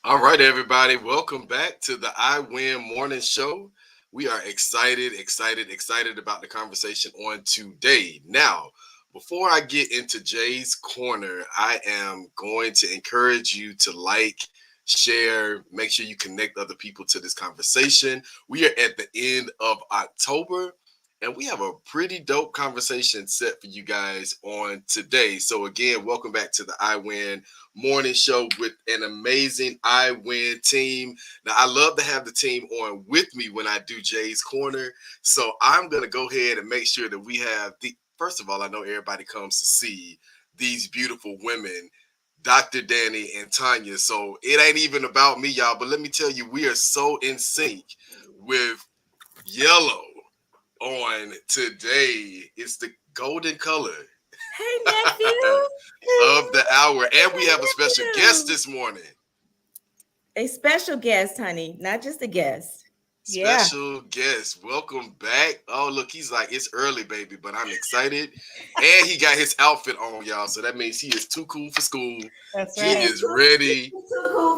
All right, everybody. Welcome back to the I Win Morning Show. We are excited about the conversation on today. Now, before I get into Jay's corner, I am going to encourage you to like, share, make sure you connect other people to this conversation. We are at the end of October. And we have a pretty dope conversation set for you guys on today. So, again, welcome back to the I Win Morning Show with an amazing I Win team. Now, I love to have the team on with me when I do Jay's Corner. So I'm going to go ahead and make sure that we have first of all, I know everybody comes to see these beautiful women, Dr. Dani and Tonya. So it ain't even about me, y'all, but let me tell you, we are so in sync with yellow on today. It's the golden color Hey, nephew. of the hour. And we have a special guest this morning. A special guest, honey, not just a guest. Yeah. Special guest. Welcome back. Oh, look, he's like, it's early, baby, but I'm excited. And he got his outfit on, y'all. So that means he is too cool for school. That's He right. is ready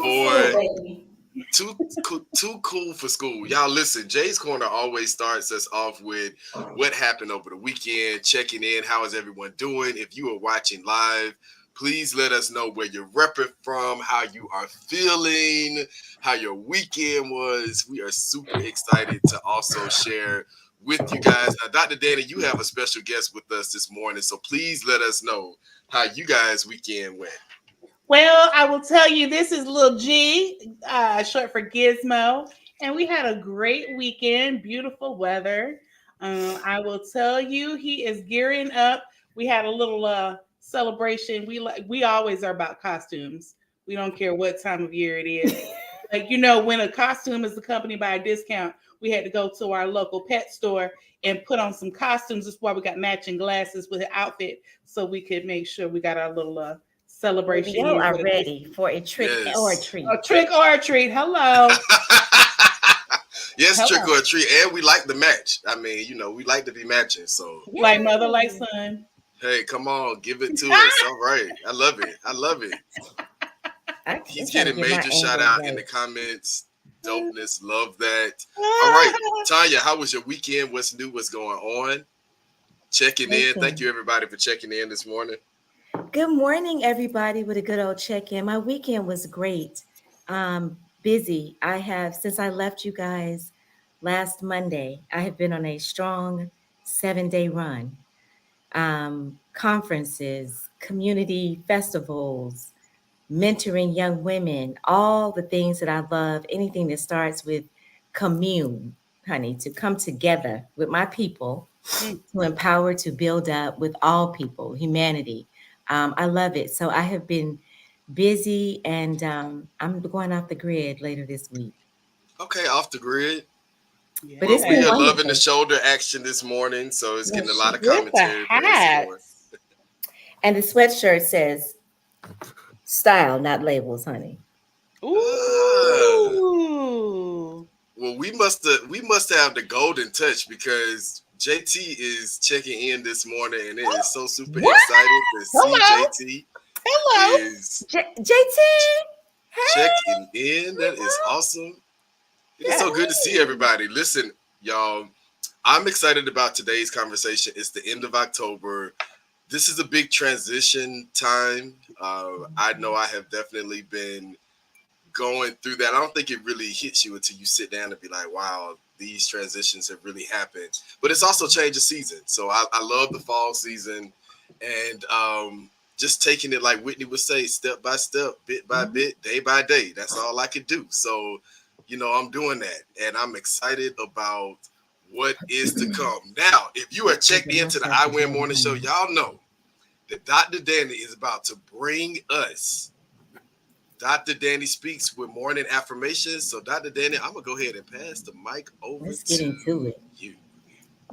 for baby. too cool for school. Y'all listen, Jay's Corner always starts us off with what happened over the weekend, checking in. How is everyone doing? If you are watching live, please let us know where you're repping from, how you are feeling, how your weekend was. We are super excited to also share with you guys. Now, Dr. Dani, you have a special guest with us this morning, so please let us know how you guys' weekend went. Well, I will tell you, this is Lil G, short for Gizmo, and we had a great weekend. Beautiful weather. I will tell you, he is gearing up. We had a little celebration. We always are about costumes. We don't care what time of year it is. Like when a costume is accompanied by a discount, we had to go to our local pet store and put on some costumes. That's why we got matching glasses with an outfit, so we could make sure we got our little celebration You in are for the ready for a trick or a Yes. treat. a trick or a treat. Hello. Yes, trick Hello. or treat. And we like the match. I mean, we like to be matching. So, Like mother, like Yay. son. hey, come on, give it to us. All right. I love it. I love it. I'm He's trying to getting get my major shout angle out in right. the comments. Dopeness. Love that. All right. Tanya, how was your weekend? What's new? What's going on? Checking in. Thank you, Listen. everybody, for checking in this morning. Good morning, everybody, with a good old check-in. My weekend was great. Busy. I have, since I left you guys last Monday, I have been on a strong 7-day run. Conferences, community festivals, mentoring young women, all the things that I love, anything that starts with commune, honey, to come together with my people, Mm. to empower, to build up with all people, humanity. I love it. So I have been busy and I'm going off the grid later this week. Okay, off the grid. But Well, it's we been Yeah. are loving the wonderful. shoulder action this morning, so it's getting a lot of With the commentary. Praise the Lord. hats. And the sweatshirt says style, not labels, honey. Ah. Ooh. Well, we must have the golden touch because JT is checking in this morning, and it is so super What? excited to see Hello. JT Hello. is JT? checking Hey, in. That what's is up? awesome. It is Yeah. so good to see everybody. Listen, y'all, I'm excited about today's conversation. It's the end of October. This is a big transition time. I know I have definitely been going through that. I don't think it really hits you until you sit down and be like, wow, these transitions have really happened. But it's also change of season. So I love the fall season and just taking it like Whitney would say, step by step, bit by bit, day by day. That's all I could do. So, I'm doing that and I'm excited about what is to come. Now, if you are checked Give into the myself I a Win head, Morning Show, honey. y'all know that Dr. Danny is about to bring us Dr. Danny speaks with morning affirmations. So, Dr. Danny, I'm going to go ahead and pass the mic over Let's get to into it. you.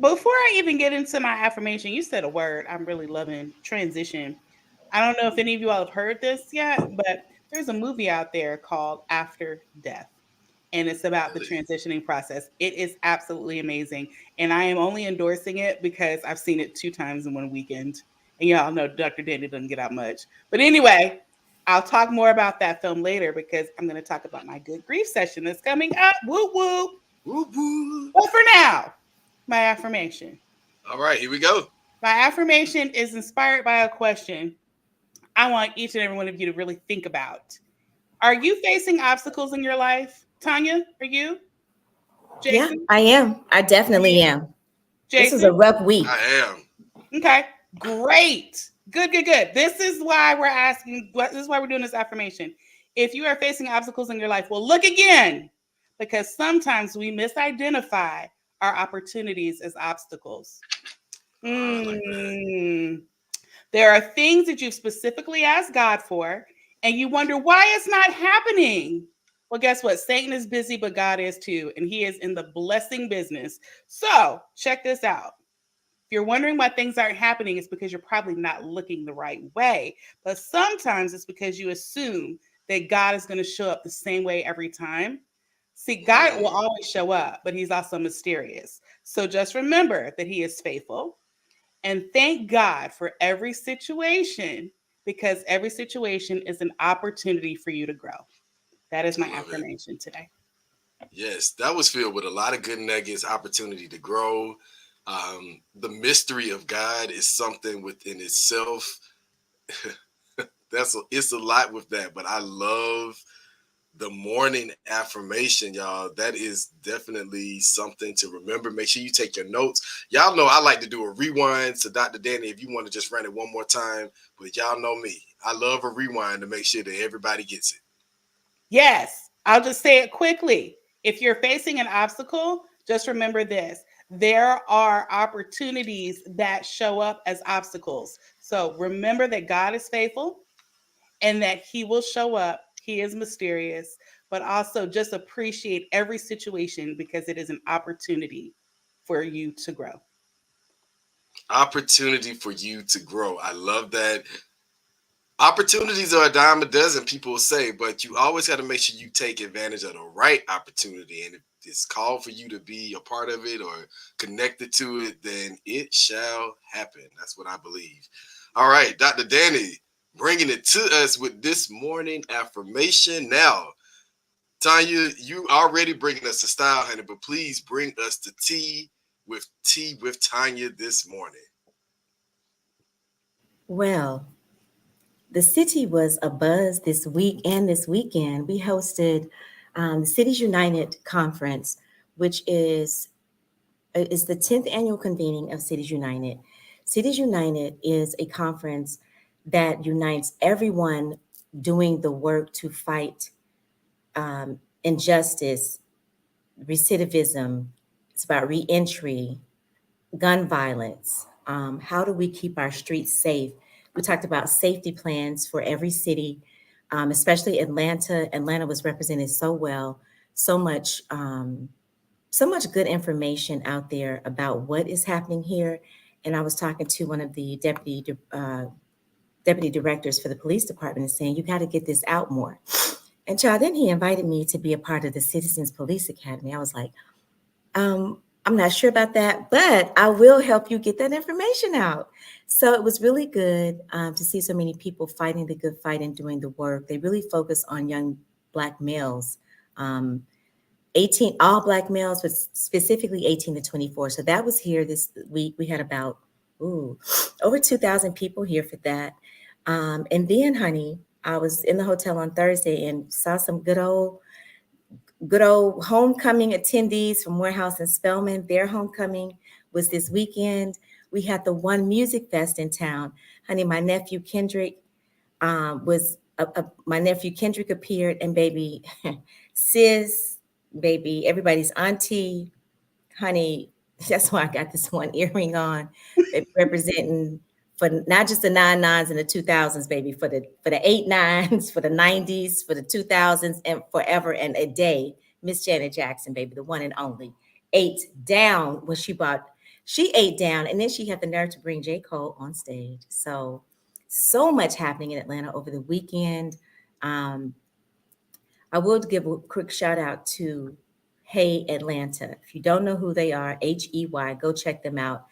Before I even get into my affirmation, you said a word I'm really loving, transition. I don't know if any of you all have heard this yet, but there's a movie out there called After Death, and it's about the Really? transitioning process. It is absolutely amazing, and I am only endorsing it because I've seen it 2 times in one weekend. And y'all know Dr. Danny doesn't get out much. But anyway, I'll talk more about that film later because I'm going to talk about my good grief session that's coming up. Woo woo. Woo woo. But for now, my affirmation. All right, here we go. My affirmation is inspired by a question I want each and every one of you to really think about. Are you facing obstacles in your life? Tonya, are you? Yeah, Jason? I am. I definitely am. This was a Jason? rough week. I am. Okay, great. Good, good, good. This is why we're asking, this is why we're doing this affirmation. If you are facing obstacles in your life, well, look again, because sometimes we misidentify our opportunities as obstacles. I like that. There are things that you've specifically asked God for, and you wonder why it's not happening. Well, guess what? Satan is busy, but God is too, and he is in the blessing business. So, check this out. If you're wondering why things aren't happening, it's because you're probably not looking the right way. But sometimes it's because you assume that God is going to show up the same way every time. See, God will Mm, always show up, but he's also mysterious. So just remember that he is faithful and thank God for every situation because every situation is an opportunity for you to grow. That is my I love it. affirmation today. Yes, that was filled with a lot of good nuggets, opportunity to grow. The mystery of God is something within itself. It's a lot with that, but I love the morning affirmation, y'all. That is definitely something to remember. Make sure you take your notes. Y'all know I like to do a rewind to Dr. Dani if you want to just run it one more time. But y'all know me. I love a rewind to make sure that everybody gets it. Yes, I'll just say it quickly. If you're facing an obstacle, just remember this. There are opportunities that show up as obstacles. So remember that God is faithful and that he will show up. He is mysterious, but also just appreciate every situation because it is an opportunity for you to grow. Opportunity for you to grow. I love that. Opportunities are a dime a dozen, people say, but you always got to make sure you take advantage of the right opportunity. And if it's called for you to be a part of it or connected to it, then it shall happen. That's what I believe. All right, Dr. Dani, bringing it to us with this morning affirmation. Now, Tanya, you already bringing us to style, honey, but please bring us to tea with Tanya this morning. Well, the city was abuzz this week and this weekend. We hosted the Cities United conference, which is the 10th annual convening of Cities United. Cities United is a conference that unites everyone doing the work to fight injustice, recidivism. It's about reentry, gun violence. How do we keep our streets safe? We talked about safety plans for every city, especially Atlanta. Atlanta was represented so well, so much, so much good information out there about what is happening here. And I was talking to one of the deputy directors for the police department and saying, you got to get this out more. And child, then he invited me to be a part of the Citizens Police Academy. I was like, I'm not sure about that, but I will help you get that information out. So it was really good to see so many people fighting the good fight and doing the work. They really focus on young Black males, 18, all Black males, but specifically 18 to 24. So that was here this week. We had about over 2,000 people here for that. And then, honey, I was in the hotel on Thursday and saw some good old homecoming attendees from Morehouse and Spelman. Their homecoming was this weekend. We had the One Music Fest in town. Honey, my nephew Kendrick my nephew Kendrick appeared, and baby, sis, baby, everybody's auntie, honey. That's why I got this one earring on, representing for not just the 99s and the 2000s, baby, for the 89s, for the 90s, for the 2000s, and forever and a day. Miss Janet Jackson, baby, the one and only, ate down when she bought. She ate down, and then she had the nerve to bring J. Cole on stage. So much happening in Atlanta over the weekend. Um, I will give a quick shout out to Hey Atlanta. If you don't know who they are, HEY, go check them out.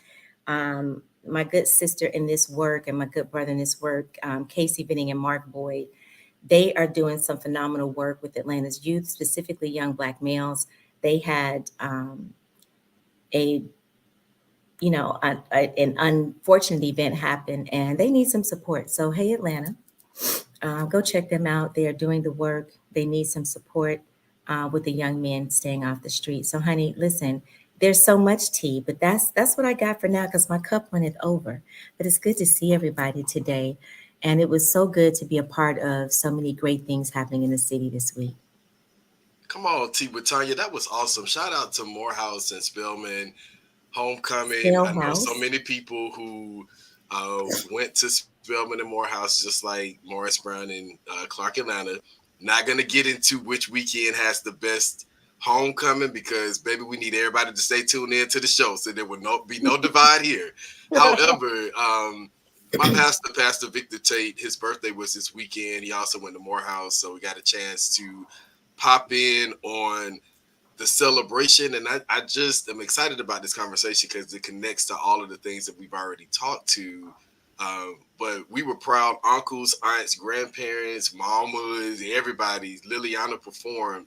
My good sister in this work and my good brother in this work, Casey Benning and Mark Boyd, They are doing some phenomenal work with Atlanta's youth, specifically young Black males. They had a an unfortunate event happen, and they need some support. So, hey, Atlanta, go check them out. They are doing the work. They need some support with the young men staying off the street. So, honey, listen, there's so much tea, but that's what I got for now because my cup runneth over. But it's good to see everybody today, and it was so good to be a part of so many great things happening in the city this week. Come on, T with Tonya. That was awesome. Shout out to Morehouse and Spelman homecoming. Still I know so house. many people who went to Spelman and Morehouse, just like Morris Brown and Clark Atlanta. Not gonna get into which weekend has the best homecoming because baby, we need everybody to stay tuned in to the show so there will be no divide here. However, my pastor, Pastor Victor Tate, his birthday was this weekend. He also went to Morehouse, so we got a chance to pop in on the celebration. And I just am excited about this conversation because it connects to all of the things that we've already talked to. But we were proud uncles, aunts, grandparents, mamas, everybody. Liliana performed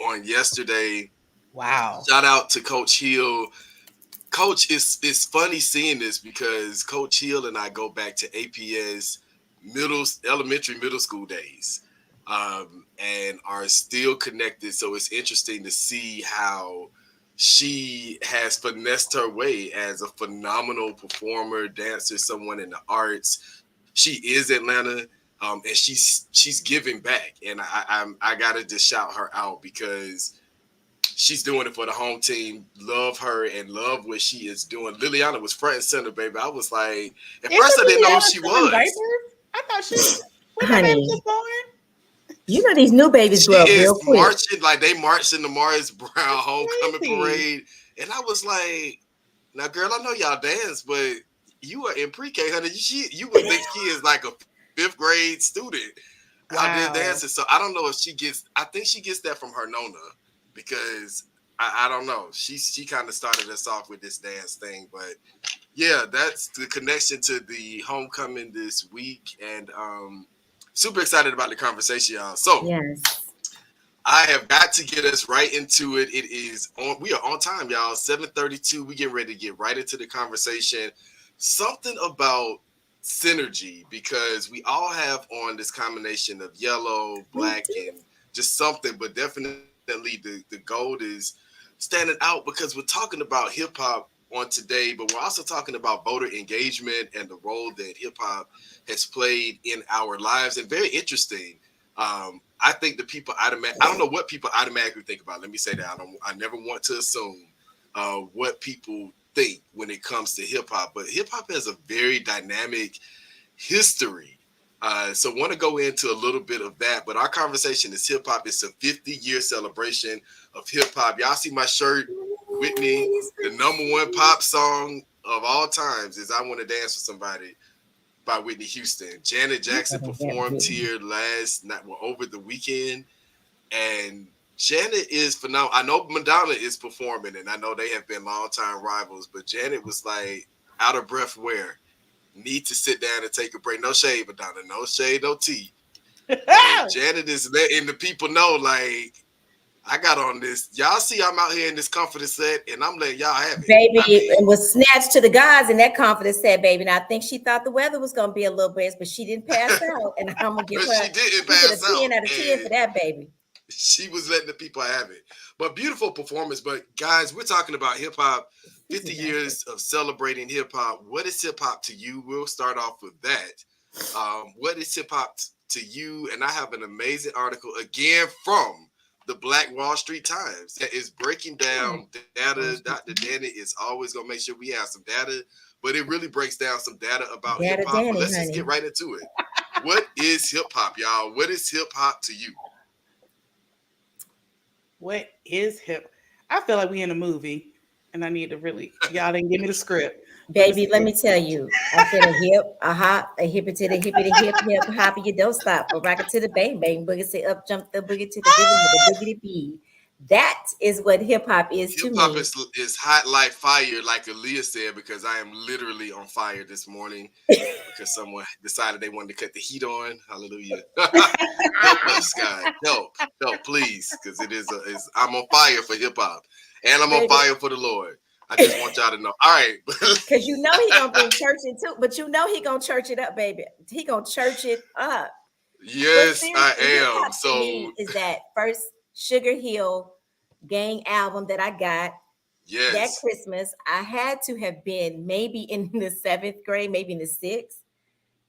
on yesterday. Wow. Shout out to Coach Hill. Coach, it's funny seeing this because Coach Hill and I go back to APS elementary, middle school days, and are still connected. So it's interesting to see how she has finessed her way as a phenomenal performer, dancer, someone in the arts. She is Atlanta, and she's giving back, and I gotta just shout her out because she's doing it for the home team. Love her and love what she is doing. Liliana was front and center, baby. I was like, at first I Isn't didn't know who Liliana she still in was. diapers? I thought when that baby Honey, was born. you know these new babies She grow up is real quick. marching like they marched in the Morris Brown That's homecoming crazy. parade, and I was like, "Now, girl, I know y'all dance, but you are in pre-K, honey. You would think she is like a fifth grade student out there dancing." So Wow. I don't know if she gets. I think she gets that from her Nona because I don't know. She kind of started us off with this dance thing, but yeah, that's the connection to the homecoming this week, and super excited about the conversation, y'all. So Yes. I have got to get us right into it. It is on. We are on time, y'all. 7:32. We get ready to get right into the conversation. Something about synergy because we all have on this combination of yellow, We black, do. and just something. But definitely the gold is standing out because we're talking about hip hop on today, but we're also talking about voter engagement and the role that hip hop has played in our lives. And very interesting. I think the people I don't know what people automatically think about. Let me say that I never want to assume what people think when it comes to hip hop, but hip hop has a very dynamic history. So want to go into a little bit of that, but our conversation is hip hop. It's a 50-year celebration of hip hop. Y'all see my shirt, Whitney, the number one pop song of all times is "I Want to Dance with Somebody" by Whitney Houston. Janet You Jackson better get performed Whitney. here last night, well, over the weekend, and Janet is phenomenal. I know Madonna is performing, and I know they have been longtime rivals, but Janet was like out of breath. Where need to sit down and take a break. No shade, Madonna. No shade, no tea. But Janet is letting the people know, like, I got on this. Y'all see, I'm out here in this confidence set, and I'm letting y'all have it. Baby, I mean, it was snatched to the gods, and that confidence said, baby. And I think she thought the weather was going to be a little breeze, but she didn't pass out. And I'm going to give but her, she didn't she get a pass out, 10 out of 10 for and that, baby. she was letting the people have it. But beautiful performance. But guys, we're talking about hip hop, This 50 is not good. years of celebrating hip hop. What is hip hop to you? We'll start off with that. What is hip hop to you? And I have an amazing article again from the Black Wall Street Times that is breaking Oh, down data. Wall Dr. Street. Danny is always going to make sure we have some data, but it really breaks down some data about hip Data hop. But Danny, let's just get honey. right into it. What is hip hop, y'all? What is hip hop to you? What is hip? I feel like we in a movie, and I need to really. Y'all didn't give me the script. Let me Baby, let see. me tell you, I said a hip, a hop, a hippie to the hippie, the hip, hop, you don't stop. A rocket to the bang, bang, boogie, say up, jump the boogie to the diggity, the diggity bee. That is what hip hop is to Hip hop me. is hot like fire, like Aaliyah said, because I am literally on fire this morning because someone decided they wanted to cut the heat on. Hallelujah. Help us, God. Help, please, because is I'm on fire for hip hop, and I'm on Baby, fire for the Lord. I just want y'all to know. All right. because you know he gonna bring church into, but you know he gonna church it up, baby. He gonna church it up. But Yes, I seriously, hip am. hop to So me is that first Sugar Hill Gang album that I got that yes, Christmas. I had to have been maybe in the seventh grade, maybe in the sixth.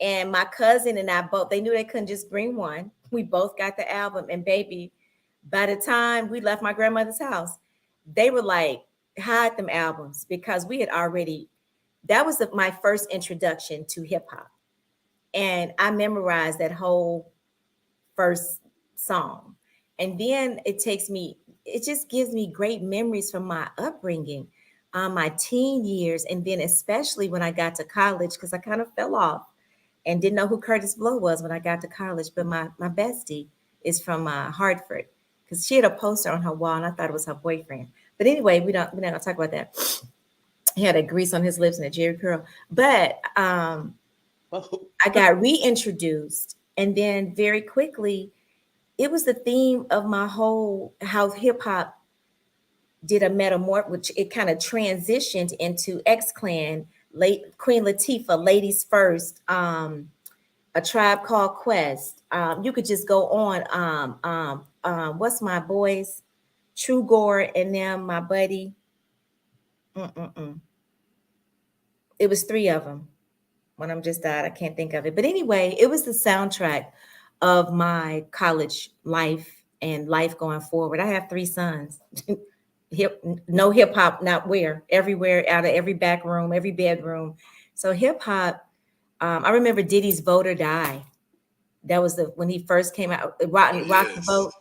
And my cousin and I both, they knew they couldn't just bring one. We both got the album. And baby, by the time we left my grandmother's house, they were like, hide them albums because we had already, that was my first introduction to hip hop. And I memorized that whole first song. And then it takes me, it just gives me great memories from my upbringing, my teen years. And then especially when I got to college, because I kind of fell off and didn't know who Curtis Blow was when I got to college. But my bestie is from Hartford because she had a poster on her wall and I thought it was her boyfriend. But anyway, we're not gonna talk about that. He had a grease on his lips and a Jerry curl. But Oh. I got reintroduced, and then very quickly, it was the theme of my whole how hip hop did a metamorph, which it kind of transitioned into X Clan, late Queen Latifah, Ladies First, A Tribe Called Quest. You could just go on. What's my boys? True Gore and them, my buddy. Mm-mm-mm. It was three of them. One of them just died. I can't think of it. But anyway, it was the soundtrack of my college life and life going forward. I have three sons. No hip hop, not where, everywhere, out of every back room, every bedroom. So hip hop. I remember Diddy's "Vote or Die." That was the when he first came out. oh Rock the yes. Vote.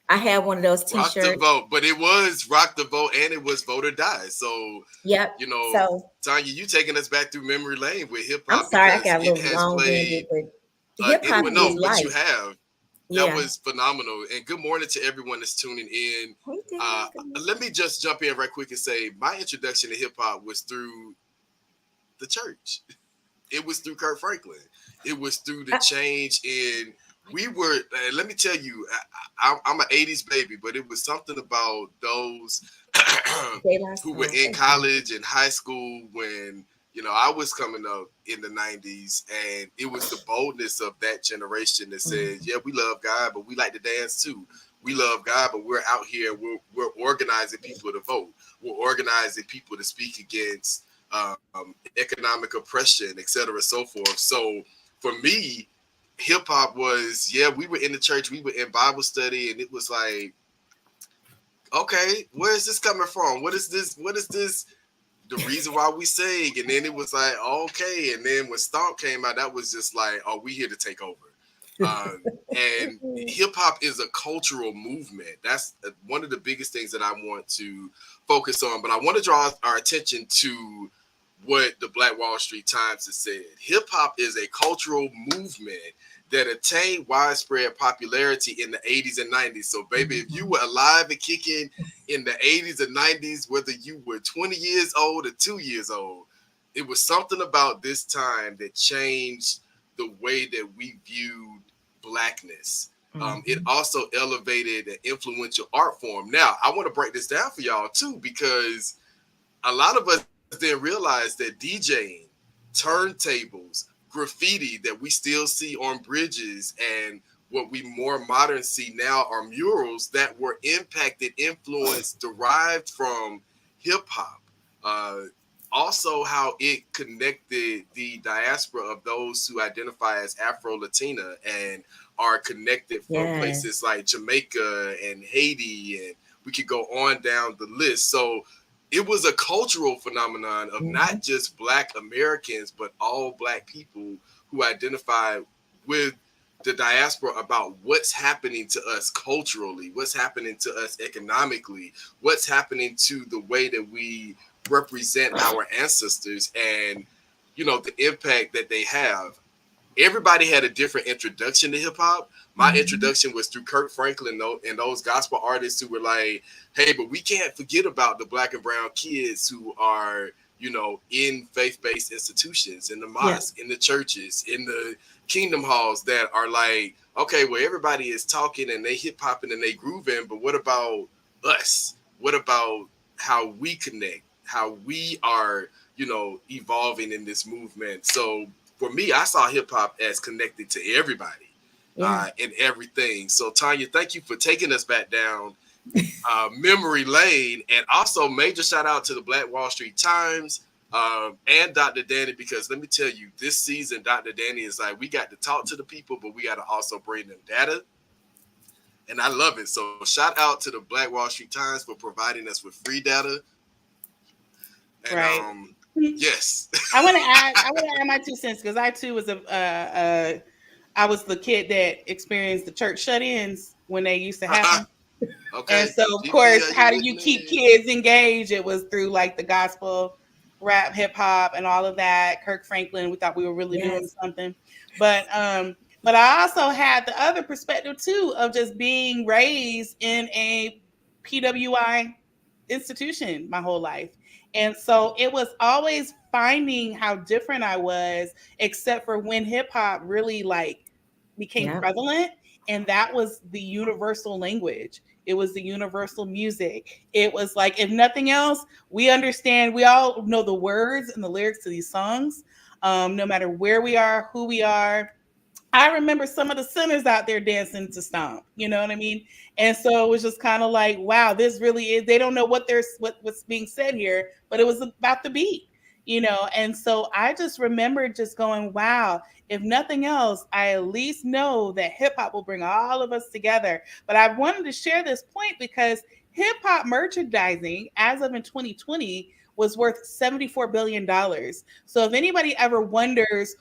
I had one of those Rock the T-shirts. vote, but it was rock the vote and it was vote or die. So, Yep. you know, So Tanya, you taking us back through memory lane with hip I'm hop sorry, I because got a it little has long-winded, played. but hip hop Well, is no, but you life. have. That Yeah. was phenomenal. And good morning to everyone that's tuning in. Hey, Uh, Dad. Good morning. Let me just jump in right quick and say my introduction to hip hop was through the church. It was through Kurt Franklin. It was through the change in. We were. Let me tell you, I'm an '80s baby, but it was something about those Daylight who were Stars. in Thank you. college and high school when I was coming up in the '90s, and it was the boldness of that generation that says, Mhm. "Yeah, we love God, but we like to dance too. We love God, but we're out here. We're organizing people to vote. We're organizing people to speak against economic oppression, et cetera, so forth." So for me, hip hop was, yeah, we were in the church, we were in Bible study, and it was like, okay, where is this coming from? What is this? What is this? The reason why we sing. And then it was like, okay. And then when Stomp came out, that was just like, oh, we here to take over. And hip hop is a cultural movement. That's one of the biggest things that I want to focus on. But I want to draw our attention to what the Black Wall Street Times has said. Hip hop is a cultural movement that attained widespread popularity in the 80s and 90s. So, baby, if you were alive and kicking in the 80s and 90s, whether you were 20 years old or 2 years old, it was something about this time that changed the way that we viewed blackness. It Mhm. also elevated an influential art form. Now, I want to break this down for y'all too, because a lot of us didn't realize that DJing, turntables, graffiti that we still see on bridges, and what we more modern see now are murals that were impacted, influenced, derived from hip hop. Uh, Also, how it connected the diaspora of those who identify as Afro Latina and are connected from places Yes. like Jamaica and Haiti, and we could go on down the list. So it was a cultural phenomenon of Mhm. not just Black Americans, but all Black people who identify with the diaspora about what's happening to us culturally, what's happening to us economically, what's happening to the way that we represent our ancestors, and the impact that they have. everybody had a different introduction to hip hop. My Mhm. introduction was through Kirk Franklin and those gospel artists who were like, hey, but we can't forget about the black and brown kids who are, in faith-based institutions, in the Yeah. mosque, in the churches, in the kingdom halls that are like, okay, well, everybody is talking and they hip hopping and they grooving, but what about us? What about how we connect, how we are, evolving in this movement? So for me, I saw hip hop as connected to everybody Yeah. and everything. So Tonya, thank you for taking us back down memory lane, and also major shout out to the Black Wall Street Times and Dr. Dani, because let me tell you, this season Dr. Dani is like, we got to talk to the people, but we got to also bring them data, and I love it. So shout out to the Black Wall Street Times for providing us with free data, and Right. yes. I want to add. I want to add my 2 cents because I too was I was the kid that experienced the church shut-ins when they used to happen. And Okay, so, of GP, course, are you how do with you keep me? kids engaged? It was through like the gospel, rap, hip hop, and all of that. Kirk Franklin, we thought we were really doing Yes. something, but I also had the other perspective too of just being raised in a PWI institution my whole life, and so it was always finding how different I was, except for when hip hop really like became Yeah. prevalent, and that was the universal language. It was the universal music. It was like, if nothing else, we understand, we all know the words and the lyrics to these songs, no matter where we are, who we are. I remember some of the sinners out there dancing to stomp. You know what I mean? And so it was just kind of like, wow, this really is. They don't know what's being said here, but it was about the beat, And so I just remember just going, wow. If nothing else, I at least know that hip hop will bring all of us together. But I wanted to share this point because hip hop merchandising, as of in 2020, was worth $74 billion. So if anybody ever wonders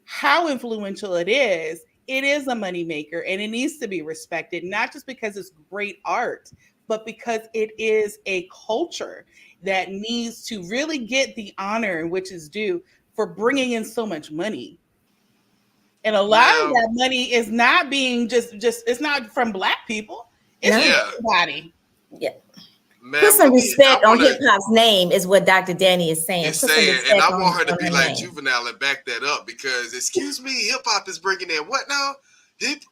how influential it is a moneymaker and it needs to be respected, not just because it's great art, but because it is a culture that needs to really get the honor in which is due for bringing in so much money. And a lot of Now, that money is not being just it's not from black people. It's from No. yeah, everybody. Yeah. Put ma'am, some I respect on want hip to hop's name is what Dr. Danny is saying. is Put some saying, and respect I want her to on be her like name. Juvenile and back that up, because excuse me, hip hop is bringing in what now?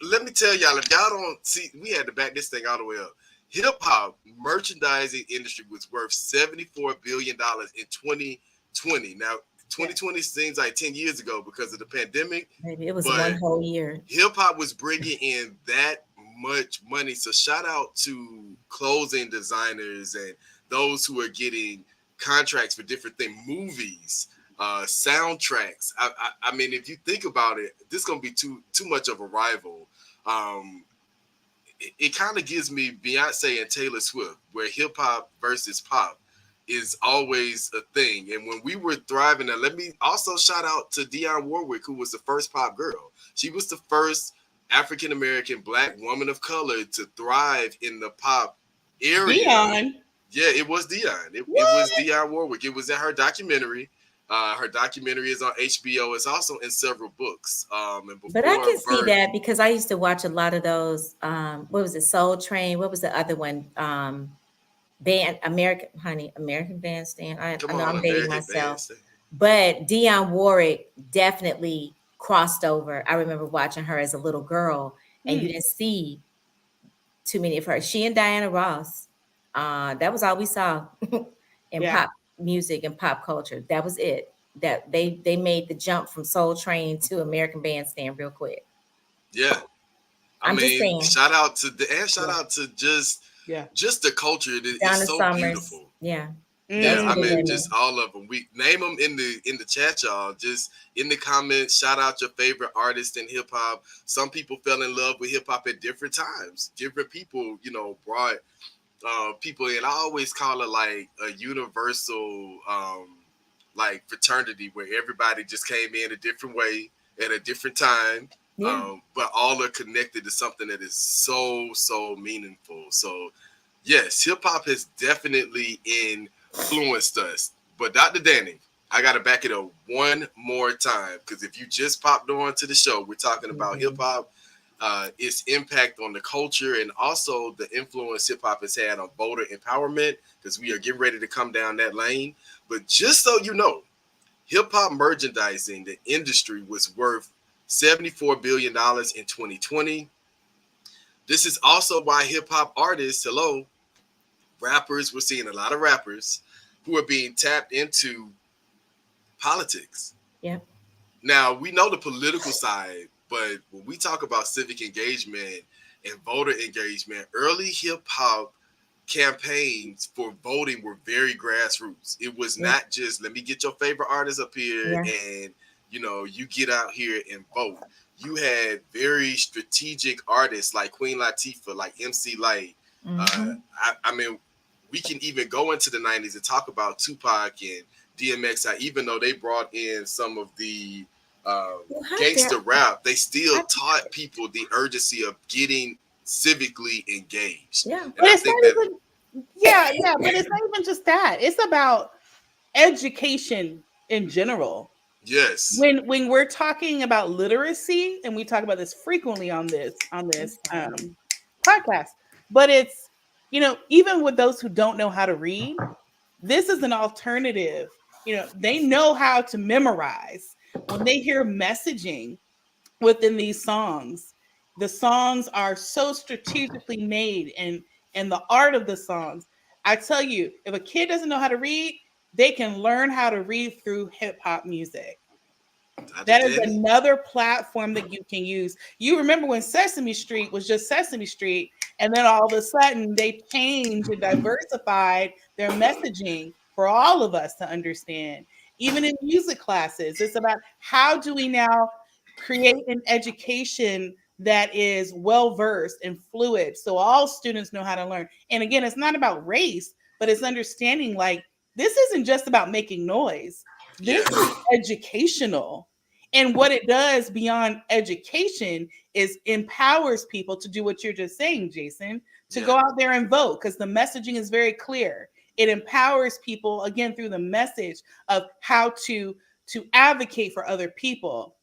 Let me tell y'all, if y'all don't see, we had to back this thing all the way up. Hip hop merchandising industry was worth $74 billion in 2020. Now, Yeah. 2020 seems like 10 years ago because of the pandemic, Maybe it was one but whole year. hip hop was bringing in that much money. So shout out to clothing designers and those who are getting contracts for different things, movies, soundtracks. I mean, if you think about it, this is gonna be too much of a rival. Um, it kind of gives me Beyonce and Taylor Swift, where hip hop versus pop is always a thing. And when we were thriving, and let me also shout out to Dionne Warwick, who was the first pop girl. She was the first African American black woman of color to thrive in the pop area. Dion. Yeah, it was Dionne. It What? was Dionne Warwick. It was in her documentary. Her documentary is on HBO. It's also in several books. And But I before can see Bird, that because I used to watch a lot of those. What was it? Soul Train. What was the other one? Band American Honey, American Bandstand. I come know on, I'm dating American myself, Bandstand. but Dionne Warwick definitely crossed over. I remember watching her as a little girl, and you Hmm. didn't see too many of her. She and Diana Ross. That was all we saw in Yeah. pop music and pop culture. That was it. That they made the jump from Soul Train to American Bandstand real quick. Yeah, I I'm just mean, saying. shout out to the and shout Yeah. out to just the culture. It's Donna so Summers. beautiful. Yeah. Yeah, Those I are the Hmm. mean, just women. all of them. We name them in the chat, y'all. Just in the comments, shout out your favorite artist in hip hop. Some people fell in love with hip hop at different times. Different people, brought people in. I always call it like a universal, like fraternity, where everybody just came in a different way at a different time, Yeah. but all are connected to something that is so meaningful. So yes, hip hop has definitely influenced us. But Dr. Danny, I got to back it up one more time, because if you just popped on to the show, we're talking about hip hop, its impact on the culture, and also the influence hip hop has had on voter empowerment, because we are getting ready to come down that lane. But just so you know, hip hop merchandising, the industry, was worth $74 billion in 2020. This is also why hip hop artists, rappers, we're seeing a lot of rappers who are being tapped into politics. Yeah. Now, we know the political side, but when we talk about civic engagement and voter engagement, early hip hop campaigns for voting were very grassroots. It was not just, let me get your favorite artist up here and, you get out here and vote. You had very strategic artists like Queen Latifah, like MC Light. I mean, we can even go into the 90s and talk about Tupac and DMX. Even though they brought in some of the gangster rap, they still taught people the urgency of getting civically engaged. Yeah, but it's not even, but it's not even just that. It's about education in general. Yes. When we're talking about literacy, and we talk about this frequently on this podcast, but it's, even with those who don't know how to read, this is an alternative. They know how to memorize. When they hear messaging within these songs, the songs are so strategically made, and the art of the songs. I tell you, if a kid doesn't know how to read, they can learn how to read through hip hop music. That is another platform that you can use. You remember when Sesame Street was just Sesame Street, and then all of a sudden they changed and diversified their messaging for all of us to understand. Even in music classes, it's about how do we now create an education that is well-versed and fluid, so all students know how to learn. And again, it's not about race, but it's understanding, like, this isn't just about making noise. This is educational. And what it does beyond education is empowers people to do what you're just saying, Jason, to go out there and vote, because the messaging is very clear. It empowers people, again, through the message of how to advocate for other people.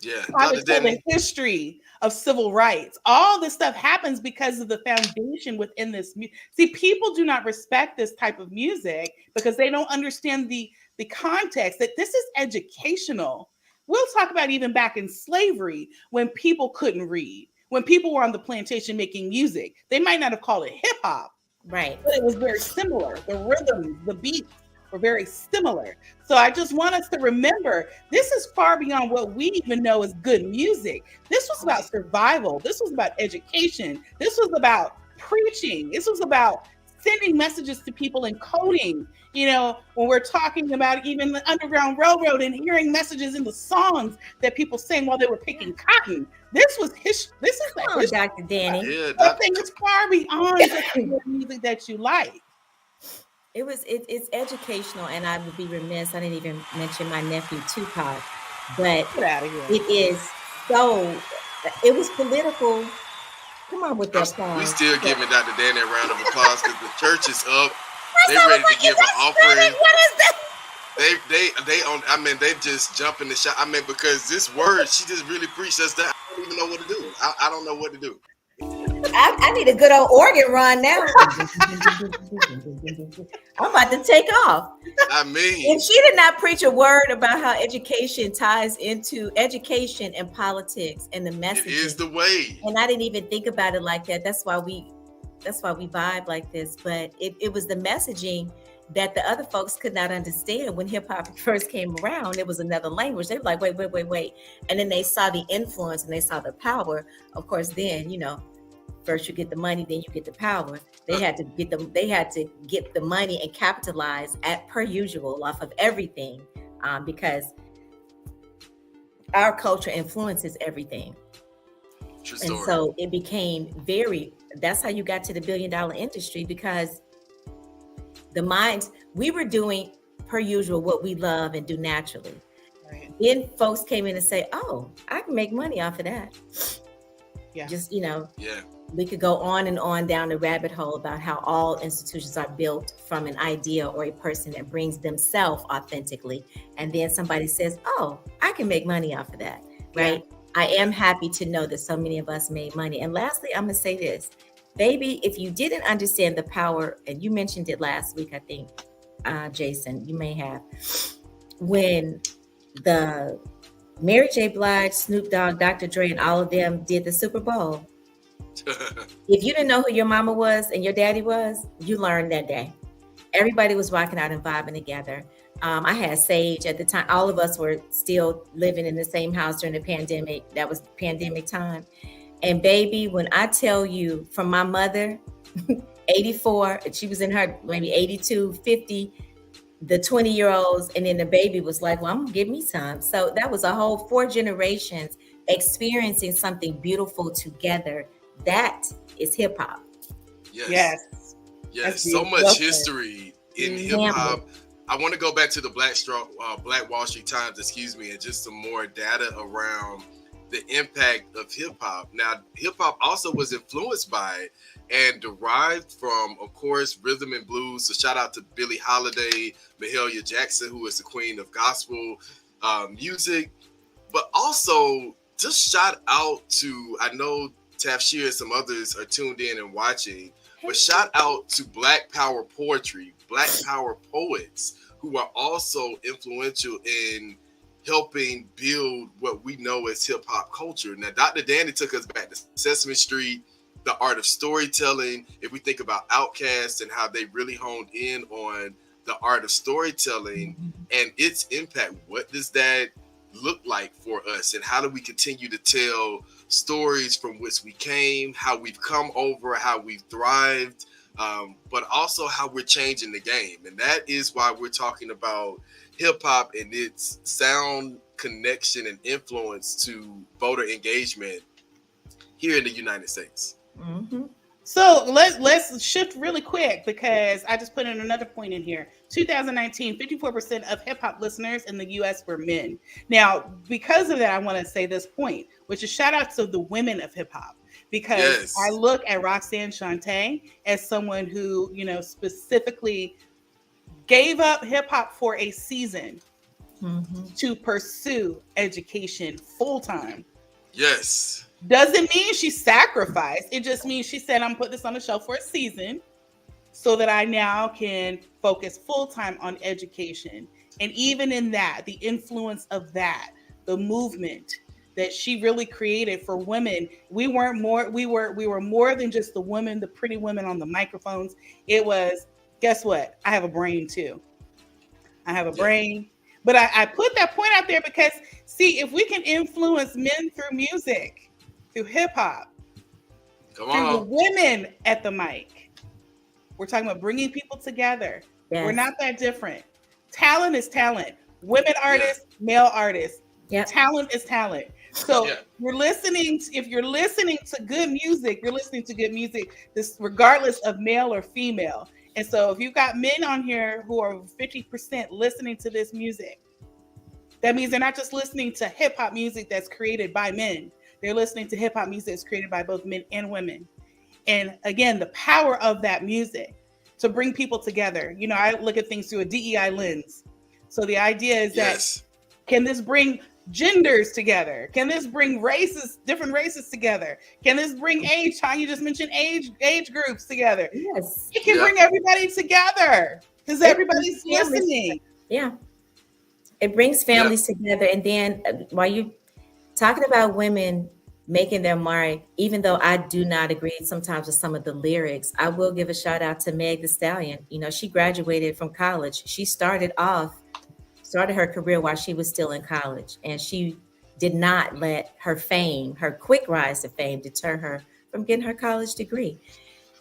The history of civil rights. All this stuff happens because of the foundation within this. See, people do not respect this type of music because they don't understand the context, that this is educational. We'll talk about even back in slavery, when people couldn't read, when people were on the plantation making music. They might not have called it hip hop, right? But it was very similar. The rhythms, the beats were very similar. So I just want us to remember, this is far beyond what we even know as good music. This was about survival. This was about education. This was about preaching. This was about sending messages to people and coding. When we're talking about even the Underground Railroad and hearing messages in the songs that people sang while they were picking cotton. This was history. This is Dr. Dani. Something that's far beyond the music that you like. It's educational, and I would be remiss. I didn't even mention my nephew Tupac, but it was political. Come on with that applause. We still giving Dr. Dani a round of applause because the church is up. They ready to give an offering. What is that? They just jump in the shot. Because this word, she just really preached us that I don't even know what to do. I don't know what to do. I need a good old organ run now. I'm about to take off. If she did not preach a word about how education ties into education and politics and the message, it is the way. And I didn't even think about it like that. That's why we vibe like this. But it was the messaging that the other folks could not understand when hip hop first came around. It was another language. They were like, wait. And then they saw the influence and they saw the power. Of course, then, first you get the money, then you get the power. They had to get the money and capitalize per usual off of everything, because our culture influences everything. True story. And so it became that's how you got to the $1 billion industry, because the minds, we were doing per usual what we love and do naturally. Right. Then folks came in and say, oh, I can make money off of that. Yeah. Just, Yeah. we could go on and on down the rabbit hole about how all institutions are built from an idea or a person that brings themselves authentically. And then somebody says, oh, I can make money off of that, Yeah. right? I Yeah. am happy to know that so many of us made money. And lastly, I'm going to say this, baby, if you didn't understand the power, and you mentioned it last week, I think, Jason, you may have, when the Mary J. Blige, Snoop Dogg, Dr. Dre, and all of them did the Super Bowl. If you didn't know who your mama was and your daddy was, you learned that day. Everybody was rocking out and vibing together. I had Sage at the time. All of us were still living in the same house during the pandemic. That was pandemic time. And baby, when I tell you from my mother, 84, she was in her maybe 82, 50, the 20-year-olds, and then the baby was like, well, I'm gonna give me some. So that was a whole 4 generations experiencing something beautiful together. That is hip hop. Yes. Yes. Yes. That's So beautiful. much Well said. history in hip Family. hop. I want to go back to the Black Wall Street Times, excuse me, and just some more data around the impact of hip hop. Now, hip hop also was influenced by and derived from, of course, rhythm and blues. So shout out to Billie Holiday, Mahalia Jackson, who is the queen of gospel music. But also, just shout out to, I know Tafshir and some others are tuned in and watching, but shout out to Black Power poetry, Black Power poets who are also influential in helping build what we know as hip hop culture. Now, Dr. Dani took us back to Sesame Street, the art of storytelling. If we think about Outkast and how they really honed in on the art of storytelling and its impact, what does that look like for us, and how do we continue to tell stories from which we came, how we've come over, how we've thrived, but also how we're changing the game. And that is why we're talking about hip hop and its sound connection and influence to voter engagement here in the United States. Mm-hmm. So let's shift really quick because I just put in another point in here. 2019, 54% of hip hop listeners in the US were men. Now, because of that, I want to say this point, which is shout out to the women of hip hop, because Yes. I look at Roxanne Shante as someone who, specifically gave up hip hop for a season to pursue education full time. Yes. Doesn't mean she sacrificed. It just means she said, I'm putting this on the shelf for a season so that I now can focus full time on education. And even in that, the influence of that, the movement that she really created for women, we were more than just the women, the pretty women on the microphones. It was, guess what? I have a brain too. I have a brain. But I put that point out there because, see, if we can influence men through music, through hip hop, through the women at the mic, we're talking about bringing people together. Yes. We're not that different. Talent is talent. Women artists, male artists. Yep. Talent is talent. So if you're listening to good music, you're listening to good music, this regardless of male or female. And so if you've got men on here who are 50% listening to this music, that means they're not just listening to hip hop music that's created by men. They're listening to hip hop music that's created by both men and women. And again, the power of that music to bring people together. I look at things through a DEI lens. So the idea is that, can this bring genders together? Can this bring different races together? Can this bring age? Tanya just mentioned age groups together. Yes. It can bring everybody together because everybody's listening. Yeah. It brings families together. And then while you talking about women making their mark, even though I do not agree sometimes with some of the lyrics, I will give a shout out to Meg Thee Stallion. She graduated from college. She started her career while she was still in college, and she did not let her quick rise to fame, deter her from getting her college degree.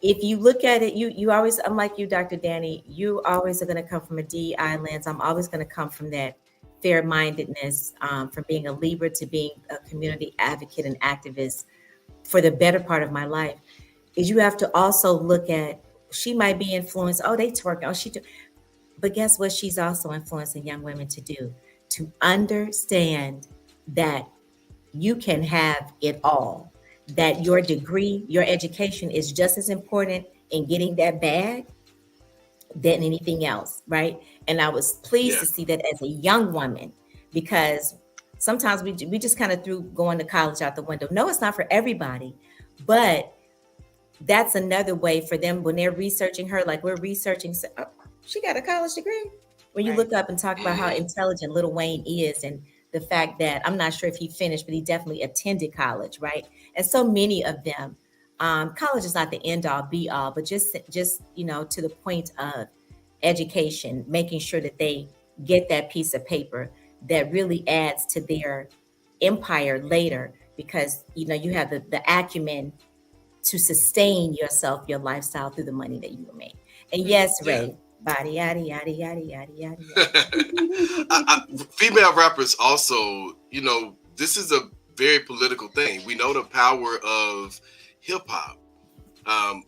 If you look at it, you always, unlike you, Dr. Dani, you always are going to come from a DEI lens. I'm always going to come from that fair-mindedness, from being a Libra to being a community advocate and activist for the better part of my life. Is you have to also look at, she might be influenced, they twerk, she do. But guess what she's also influencing young women to do? To understand that you can have it all. that your degree, your education is just as important in getting that bag than anything else, right? And I was pleased Yeah. to see that as a young woman, because sometimes we just kind of threw going to college out the window. No, it's not for everybody, but that's another way for them when they're researching her, like we're researching, oh, she got a college degree. When you Right. look up and talk about how Mhm. intelligent Little Wayne is, and the fact that I'm not sure if he finished, but he definitely attended college, right? And so many of them, college is not the end all be all, but just to the point of education, making sure that they get that piece of paper that really adds to their empire later, because you have the acumen to sustain yourself, your lifestyle through the money that you will make. And yes, Yeah. Ray, body yada yada yada yada yada yada. Female rappers also, this is a very political thing. We know the power of hip hop. Um,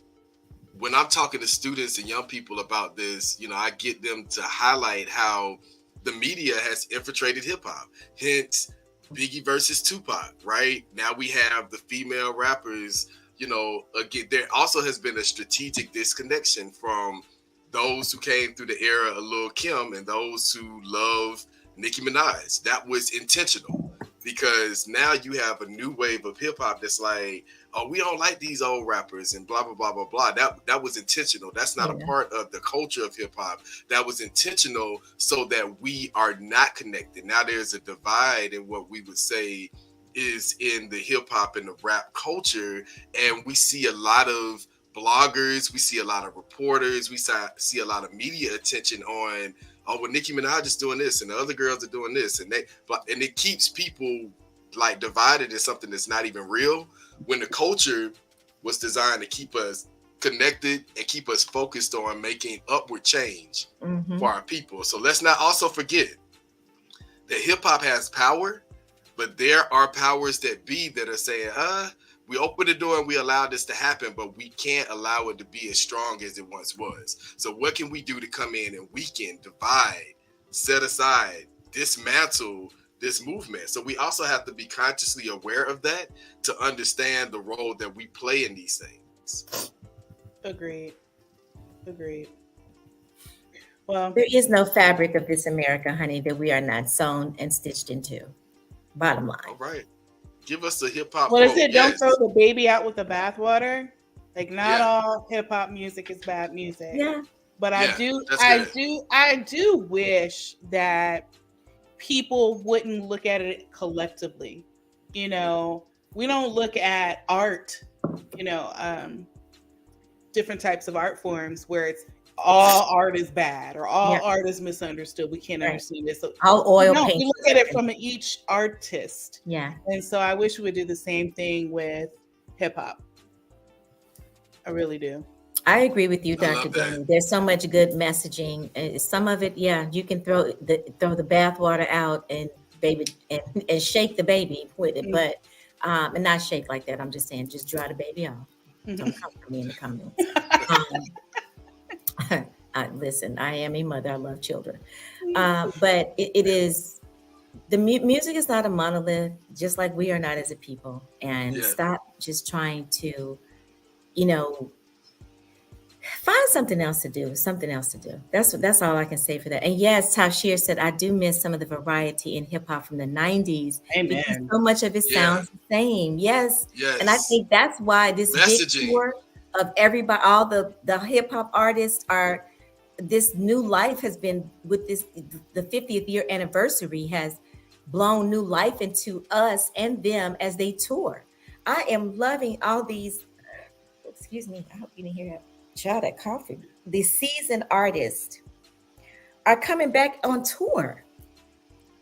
when I'm talking to students and young people about this, I get them to highlight how the media has infiltrated hip hop. Hence, Biggie versus Tupac, right? Now we have the female rappers, again, there also has been a strategic disconnection from those who came through the era of Lil Kim and those who love Nicki Minaj. That was intentional because now you have a new wave of hip hop that's like, oh, we don't like these old rappers and blah blah blah blah blah. That was intentional. That's not a Yeah. part of the culture of hip hop. That was intentional so that we are not connected. Now there's a divide in what we would say is in the hip hop and the rap culture, and we see a lot of bloggers, we see a lot of reporters, we see a lot of media attention on, oh, well, Nicki Minaj is doing this and the other girls are doing this, and it keeps people like divided in something that's not even real, when the culture was designed to keep us connected and keep us focused on making upward change Mm-hmm. for our people. So let's not also forget that hip hop has power, but there are powers that be that are saying, we opened the door and we allowed this to happen, but we can't allow it to be as strong as it once was. So what can we do to come in and weaken, divide, set aside, dismantle this movement? So we also have to be consciously aware of that to understand the role that we play in these things. Agreed. Well, There is no fabric of this America, honey, that we are not sewn and stitched into. Bottom line. All right. Give us a hip hop what is quote. it? Don't Yes. throw the baby out with the bathwater. Like, not Yeah. all hip hop music is bad music. Yeah. But Yeah, that's good. I do wish that people wouldn't look at it collectively. We don't look at art, different types of art forms where it's all art is bad or all Yeah. art is misunderstood. We can't Right. understand it. So All oil no, paint. we look at it from each artist. Yeah. And so I wish we would do the same thing with hip hop. I really do. I agree with you, I Dr. love that. Dani. There's so much good messaging. Some of it, yeah, you can throw the bathwater out and baby and shake the baby with it, Mhm. but and not shake like that. I'm just saying, just dry the baby off. Mhm. Don't come for me in the comments. Listen, I am a mother. I love children, but it is the music is not a monolith, just like we are not as a people. And Yeah. stop just trying to, find something else to do. Something else to do. That's all I can say for that. And yes, Tashir said I do miss some of the variety in hip hop from the '90s because Amen. so much of it Yeah. sounds the same. Yes, Yes. and I think that's why this Messaging. big tour of everybody, all the hip hop artists are. This new life has been with this. The 50th year anniversary has blown new life into us and them as they tour. I am loving all these. Excuse me. I hope you didn't hear that. Child, that coffee. The seasoned artists are coming back on tour.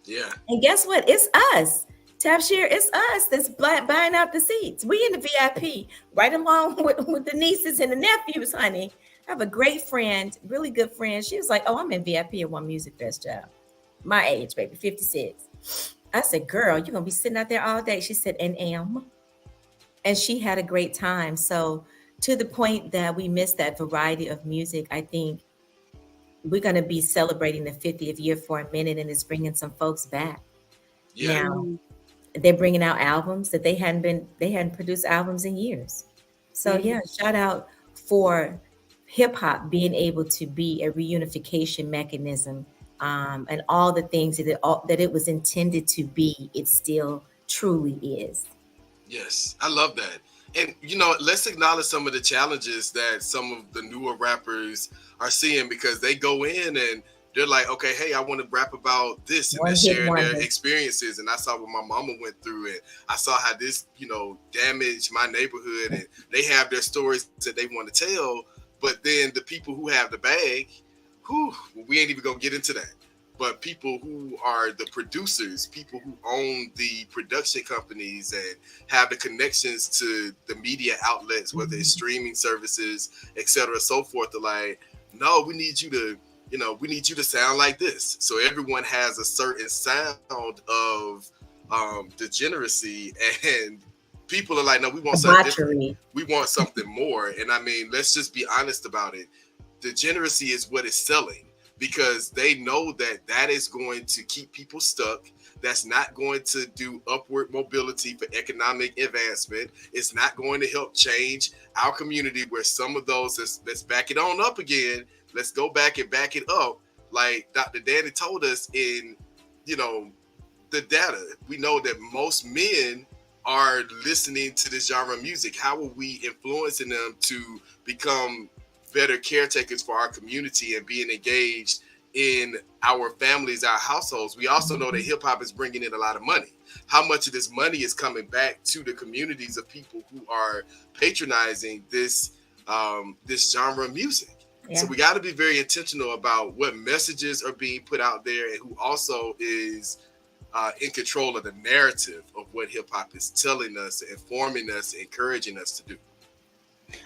Yeah. And guess what? It's us. Tafshir, it's us that's buying out the seats. We in the VIP, right along with the nieces and the nephews, honey. I have a great friend, really good friend. She was like, oh, I'm in VIP at One Music Fest, child. My age, baby, 56. I said, girl, you're going to be sitting out there all day. She said, and am. And she had a great time. So to the point that we missed that variety of music, I think we're going to be celebrating the 50th year for a minute, and it's bringing some folks back. Yeah. Now, they're bringing out albums that they hadn't produced albums in years. So Mhm. yeah, shout out for hip hop being able to be a reunification mechanism, and all the things that it was intended to be. It still truly is. Yes, I love that. And let's acknowledge some of the challenges that some of the newer rappers are seeing, because they go in and they're like, okay, hey, I want to rap about this, and they're One hit sharing their wonder. experiences. And I saw what my mama went through, and I saw how this, damaged my neighborhood, and they have their stories that they want to tell. But then the people who have the bag, whew, we ain't even gonna get into that. But people who are the producers, people who own the production companies and have the connections to the media outlets, whether it's Mhm. streaming services, et cetera, so forth, are like, no, we need you to, we need you to sound like this. So everyone has a certain sound of degeneracy, and people are like, no, we want something different. Debauchery. We want something more. And I mean, let's just be honest about it. Degeneracy is what is selling, because they know that that is going to keep people stuck. That's not going to do upward mobility for economic advancement. It's not going to help change our community, where some of those, let's back it on up again. Let's go back and back it up. Like Dr. Dani told us in, you know, the data, we know that most men are listening to this genre of music. How are we influencing them to become better caretakers for our community and being engaged in our families, our households? We also know that hip hop is bringing in a lot of money. How much of this money is coming back to the communities of people who are patronizing this genre of music? So Yeah. we got to be very intentional about what messages are being put out there, and who also is in control of the narrative of what hip hop is telling us, informing us, encouraging us to do.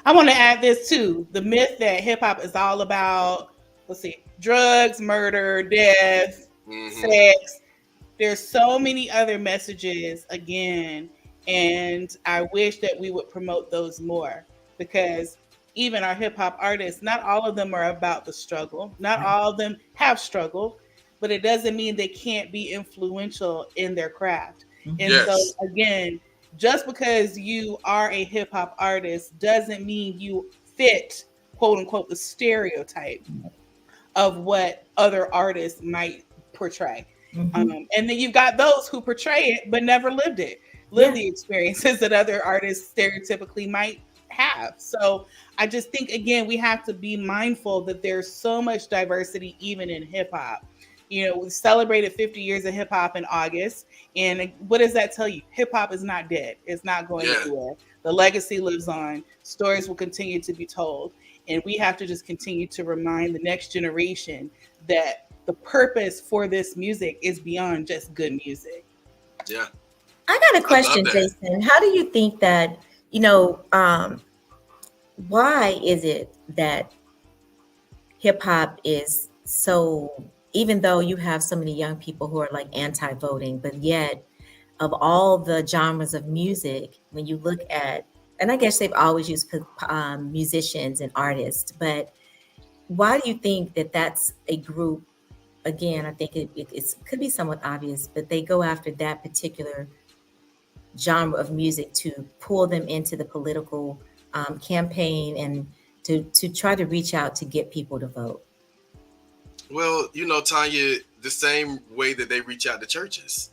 I want to add this too. The myth that hip hop is all about, let's see, drugs, murder, death, Mm-hmm. sex. There's so many other messages again, and I wish that we would promote those more, because even our hip hop artists, not all of them are about the struggle. Not Right. all of them have struggled, but it doesn't mean they can't be influential in their craft. And Mhm. so Yes. again, just because you are a hip hop artist doesn't mean you fit, quote unquote, the stereotype of what other artists might portray. Mhm. And then you've got those who portray it but never lived it, live Yeah. the experiences that other artists stereotypically might have. So I just think, again, we have to be mindful that there's so much diversity even in hip hop. We celebrated 50 years of hip hop in August. And what does that tell you? Hip hop is not dead, it's not going Yeah. anywhere. The legacy lives on, stories will continue to be told. And we have to just continue to remind the next generation that the purpose for this music is beyond just good music. Yeah. I got a I love question, that. Jason. How do you think that, you know, why is it that hip hop is so, even though you have so many young people who are like anti voting, but yet of all the genres of music, when you look at, and I guess they've always used musicians and artists, but why do you think that that's a group? Again, I think could be somewhat obvious, but they go after that particular genre of music to pull them into the political campaign, and to try to reach out to get people to vote. Well, Tanya, the same way that they reach out to churches,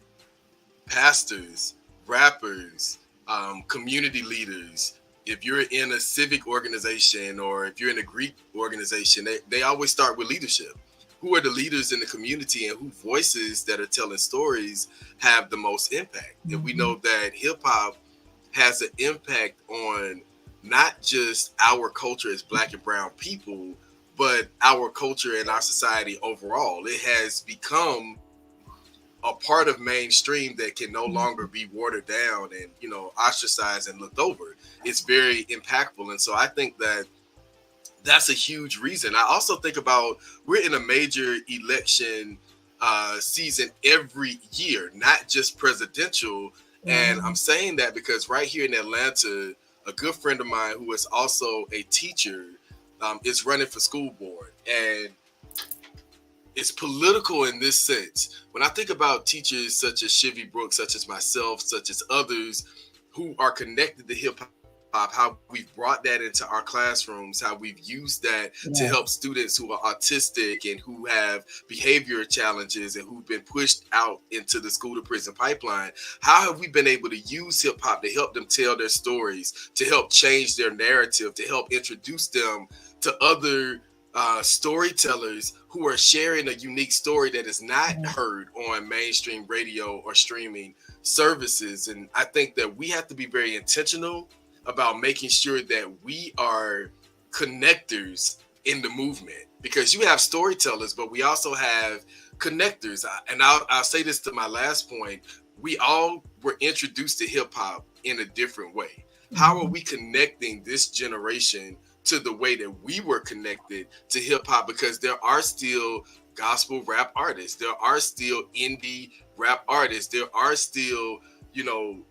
pastors, rappers, community leaders. If you're in a civic organization, or if you're in a Greek organization, they always start with leadership. Who are the leaders in the community, and who voices that are telling stories have the most impact? And we Mhm. know that hip hop has an impact on not just our culture as Black and brown people, but our culture and our society overall. It has become a part of mainstream that can no longer be watered down and ostracized and looked over. It's very impactful. And so I think that that's a huge reason. I also think about, we're in a major election season every year, not just presidential. And I'm Mhm. saying that because right here in Atlanta, a good friend of mine who is also a teacher is running for school board. And it's political in this sense. When I think about teachers such as Shivy Brooks, such as myself, such as others who are connected to hip hop, how we've brought that into our classrooms, how we've used that to help Yes. students who are autistic and who have behavior challenges and who've been pushed out into the school to prison pipeline. How have we been able to use hip hop to help them tell their stories, to help change their narrative, to help introduce them to other storytellers who are sharing a unique story that is not heard on mainstream radio or streaming services? And I think that we have to be very intentional about making sure that we are connectors in the movement, because you have storytellers, but we also have connectors. And I'll say this to my last point. We all were introduced to hip hop in a different way. How are we connecting this generation to the way that we were connected to hip hop? Because there are still gospel rap artists, there are still indie rap artists, there are still, you know,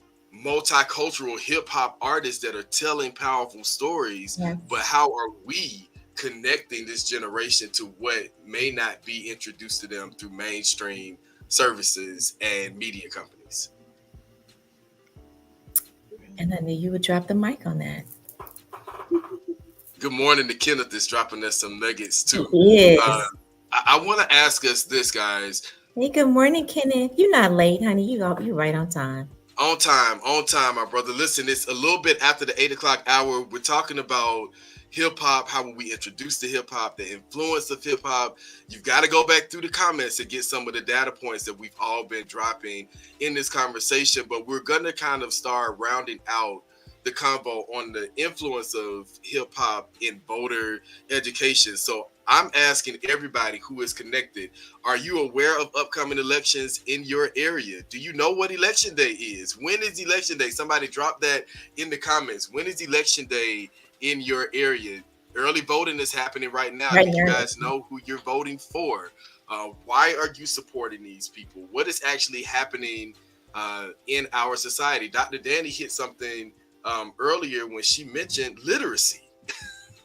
multicultural hip hop artists that are telling powerful stories. Yes. But how are we connecting this generation to what may not be introduced to them through mainstream services and media companies? And I knew you would drop the mic on that. Good morning to Kenneth is dropping us some nuggets too. Yes. I want to ask us this, guys. Hey, good morning, Kenneth. You're not late, honey. You right on time. On time, my brother. Listen, it's a little bit after the 8 o'clock hour. We're talking about hip hop, how we introduce to hip hop, the influence of hip hop. You've got to go back through the comments to get some of the data points that we've all been dropping in this conversation. But we're going to kind of start rounding out the convo on the influence of hip hop in voter education. So I'm asking everybody who is connected, are you aware of upcoming elections in your area? Do you know what election day is? When is election day? Somebody drop that in the comments. When is election day in your area? Early voting is happening right now. Right Do you now. guys know who you're voting for? Why are you supporting these people? What is actually happening in our society? Dr. Dani hit something earlier when she mentioned literacy.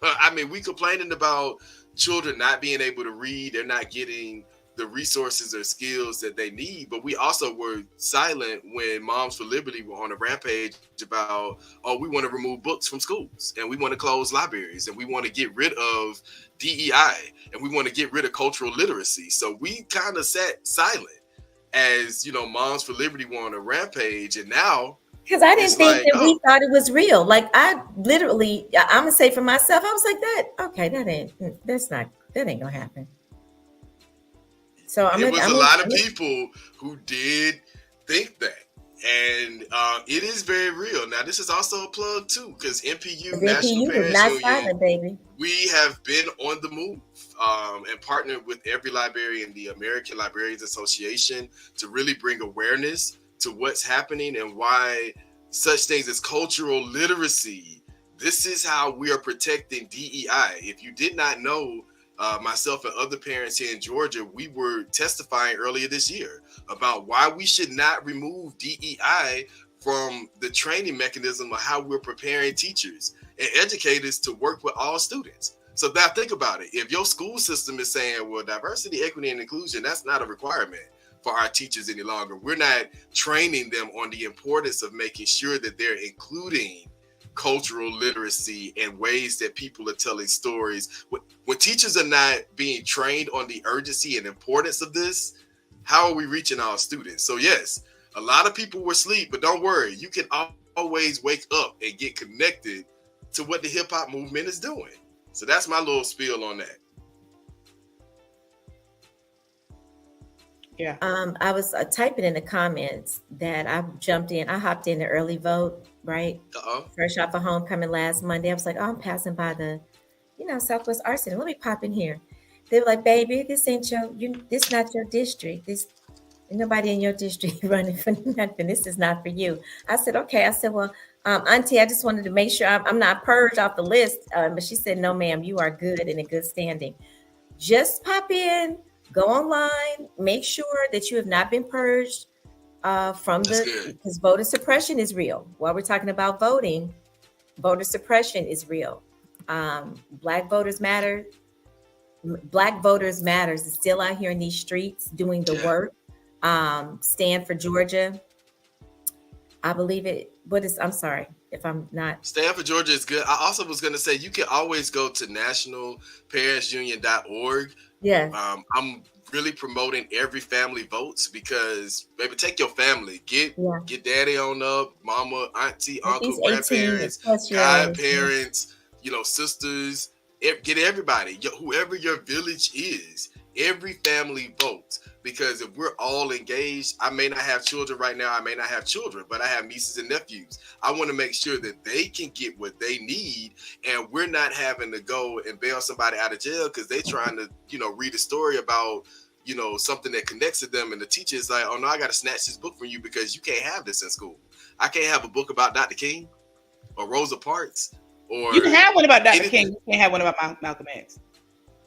I mean, we complaining about children not being able to read, they're not getting the resources or skills that they need, but we also were silent when Moms for Liberty were on a rampage about, oh, we want to remove books from schools and we want to close libraries and we want to get rid of DEI and we want to get rid of cultural literacy. So we kind of sat silent as, you know, Moms for Liberty were on a rampage, and now because I didn't it's think like, that we thought it was real. Like I'm gonna say for myself, I was like that. Okay, that ain't gonna happen. So it was a lot of people who did think that, and it is very real. Now, this is also a plug too, because NPU, National is Parents not Union, silent, baby. we have been on the move and partnered with every librarian, the American Librarians Association, to really bring awareness to what's happening and why such things as cultural literacy. This is how we are protecting DEI. If you did not know, myself and other parents here in Georgia, we were testifying earlier this year about why we should not remove DEI from the training mechanism of how we're preparing teachers and educators to work with all students. So now think about it. If your school system is saying, well, diversity, equity, and inclusion, that's not a requirement for our teachers any longer. We're not training them on the importance of making sure that they're including cultural literacy and ways that people are telling stories. When teachers are not being trained on the urgency and importance of this, how are we reaching our students? So yes, a lot of people were asleep, but don't worry, you can always wake up and get connected to what the hip hop movement is doing. So that's my little spiel on that. Yeah. I was typing in the comments that I hopped in the early vote, right? Fresh off of homecoming last Monday. I was like, oh, I'm passing by the, Southwest Art Center. Let me pop in here. They were like, baby, this ain't this not your district. This nobody in your district running for nothing. This is not for you. I said, okay. I said, well, Auntie, I just wanted to make sure I'm not purged off the list. But she said, no, ma'am, you are good and in good standing. Just pop in. Go online, make sure that you have not been purged because voter suppression is real. While we're talking about voting, voter suppression is real. Black voters matter. Black Voters Matters is still out here in these streets doing the Yeah. work. Stand for Georgia. I believe it. What is? I'm sorry if I'm not. Stanford, Georgia is good. I also was going to say you can always go to nationalparentsunion.org. Yeah, I'm really promoting every family votes because, baby, take your family. yeah. Get daddy on up, mama, auntie, At uncle, least 18 grandparents, plus year olds. Yeah. godparents, sisters. Get everybody, whoever your village is. Every family votes because if we're all engaged, I may not have children right now. I may not have children, but I have nieces and nephews. I want to make sure that they can get what they need, and we're not having to go and bail somebody out of jail because they're trying to, read a story about, something that connects to them, and the teacher is like, "Oh no, I got to snatch this book from you because you can't have this in school. I can't have a book about Dr. King or Rosa Parks or You can have one about Dr. anything." King. You can't have one about Malcolm X.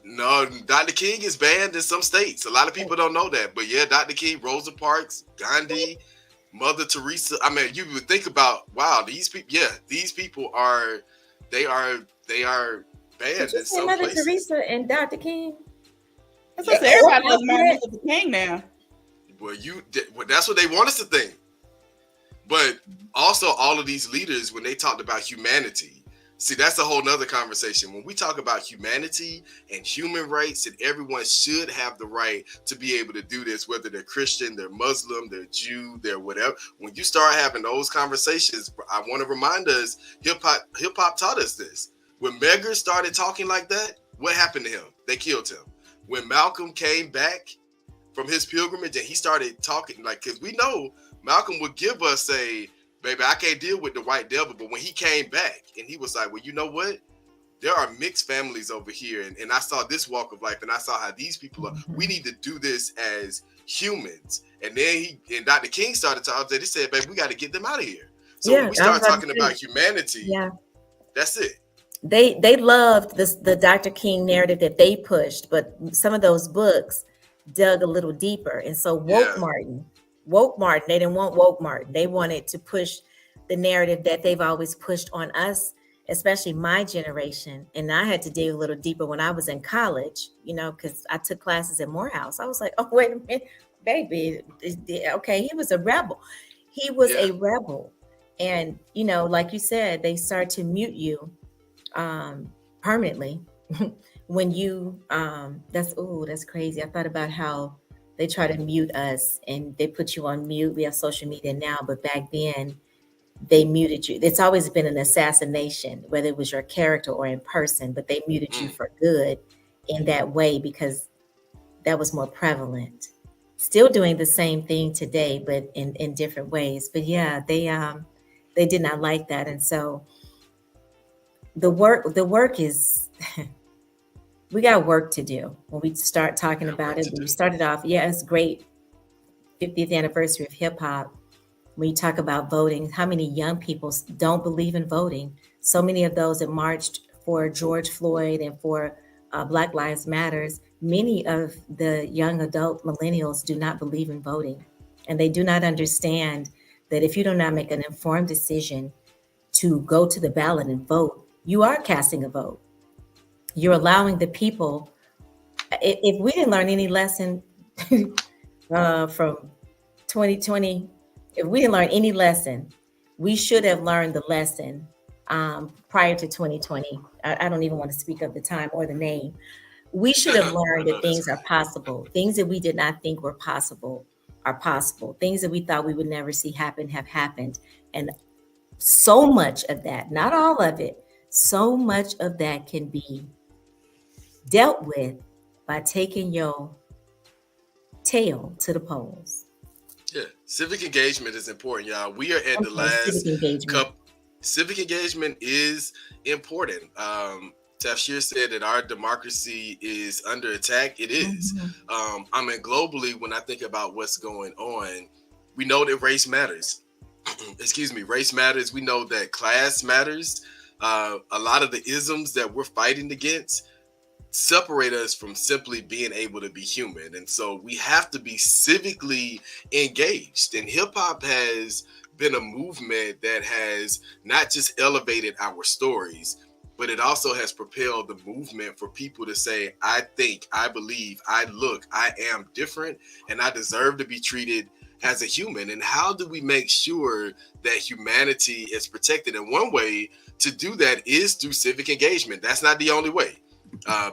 No, Dr. King is banned in some states. A lot of people don't know that, but yeah, Dr. King, Rosa Parks, Gandhi, Mother Teresa. I mean, you would think about, wow, these people. Yeah, these people are, they are banned Did you in say some Mother places. Teresa and Dr. King? That's what everybody loves Martin Luther King now. Well, that's what they want us to think. But also, all of these leaders, when they talked about humanity, see, that's a whole nother conversation. When we talk about humanity and human rights, and everyone should have the right to be able to do this, whether they're Christian, they're Muslim, they're Jew, they're whatever. When you start having those conversations, I want to remind us, hip hop taught us this. When Medgar started talking like that, what happened to him? They killed him. When Malcolm came back from his pilgrimage and he started talking, like, because we know Malcolm would give us a, "Baby, I can't deal with the white devil." But when he came back and he was like, "Well, you know what? There are mixed families over here. And I saw this walk of life and I saw how these people are. We need to do this as humans." And then Dr. King started talking. He said, "Baby, we got to get them out of here." So Yeah, when we start talking about humanity, yeah, that's it. they loved the Dr. King narrative that they pushed, but some of those books dug a little deeper. And so woke Martin, they didn't want woke Martin. They wanted to push the narrative that they've always pushed on us, especially my generation. And I had to dig a little deeper when I was in college, because I took classes at Morehouse. I was like, oh, wait a minute, baby. Okay, he was a rebel. He was a rebel. And, like you said, they start to mute you permanently when you that's crazy. I thought about how they try to mute us and they put you on mute. We have social media now, but back then they muted you. It's always been an assassination, whether it was your character or in person, but they muted you for good in that way because that was more prevalent. Still doing the same thing today, but in different ways. But yeah, they did not like that. And so the work is we got work to do when we start talking about it. We started off, it's great. 50th anniversary of hip hop. When you talk about voting, how many young people don't believe in voting? So many of those that marched for George Floyd and for Black Lives Matters, many of the young adult millennials do not believe in voting. And they do not understand that if you do not make an informed decision to go to the ballot and vote, you are casting a vote. You're allowing the people, if we didn't learn any lesson from 2020, if we didn't learn any lesson, we should have learned the lesson prior to 2020. I don't even want to speak of the time or the name. We should have learned that things are possible. Things that we did not think were possible are possible. Things that we thought we would never see happen have happened. And so much of that, not all of it, so much of that can be dealt with by taking your tail to the polls. Yeah, civic engagement is important, y'all. We are at the last cup. Civic engagement is important. Tafshir said that our democracy is under attack. It is. I mean, globally, when I think about what's going on, we know that race matters. Race matters. We know that class matters. A lot of the isms that we're fighting against separate us from simply being able to be human. And so we have to be civically engaged. And hip hop has been a movement that has not just elevated our stories, but it also has propelled the movement for people to say, I think, I believe, I look, I am different, and I deserve to be treated as a human. And how do we make sure that humanity is protected? And one way to do that is through civic engagement. That's not the only way.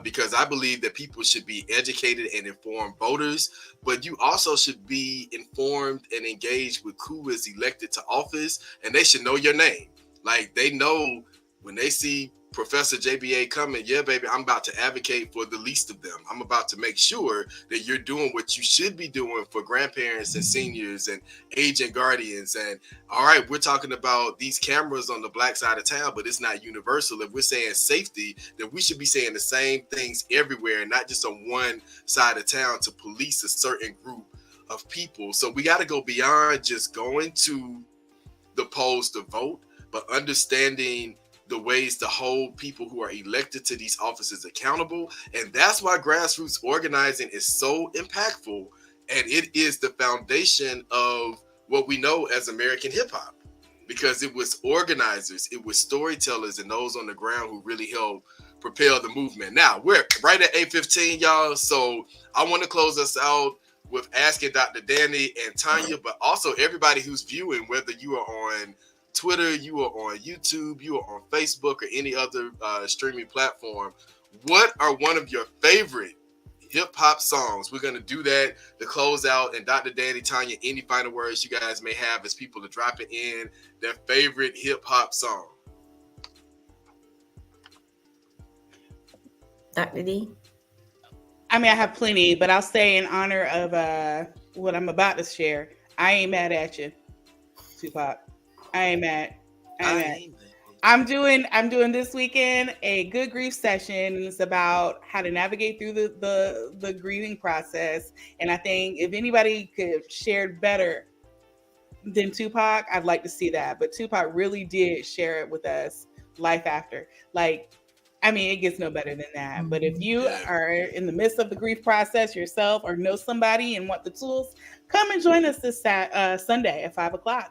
Because I believe that people should be educated and informed voters, but you also should be informed and engaged with who is elected to office, and they should know your name. Like, they know when they see Professor JBA coming, yeah, baby, I'm about to advocate for the least of them. I'm about to make sure that you're doing what you should be doing for grandparents and seniors and aging guardians. And all right, we're talking about these cameras on the black side of town, but it's not universal. If we're saying safety, then we should be saying the same things everywhere, and not just on one side of town to police a certain group of people. So we got to go beyond just going to the polls to vote, but understanding the ways to hold people who are elected to these offices accountable. And that's why grassroots organizing is so impactful. And it is the foundation of what we know as American hip hop, because it was organizers, it was storytellers, and those on the ground who really helped propel the movement. Now we're right at 8:15, y'all. So I want to close us out with asking Dr. Dani and Tonya, but also everybody who's viewing, whether you are on Twitter, you are on YouTube, you are on Facebook, or any other streaming platform, what are one of your favorite hip hop songs? We're going to do that to close out. And Dr. Dani, Tonya, any final words you guys may have as people are dropping in their favorite hip hop song? Dr. D? I mean, I have plenty, but I'll say in honor of what I'm about to share, I Ain't Mad at You, Tupac. I ain't mad. I'm doing this weekend a good grief session, and it's about how to navigate through the grieving process. And I think if anybody could share better than Tupac, I'd like to see that. But Tupac really did share it with us, life after. Like, I mean, it gets no better than that. But if you are in the midst of the grief process yourself, or know somebody and want the tools, come and join us this Sunday at 5:00.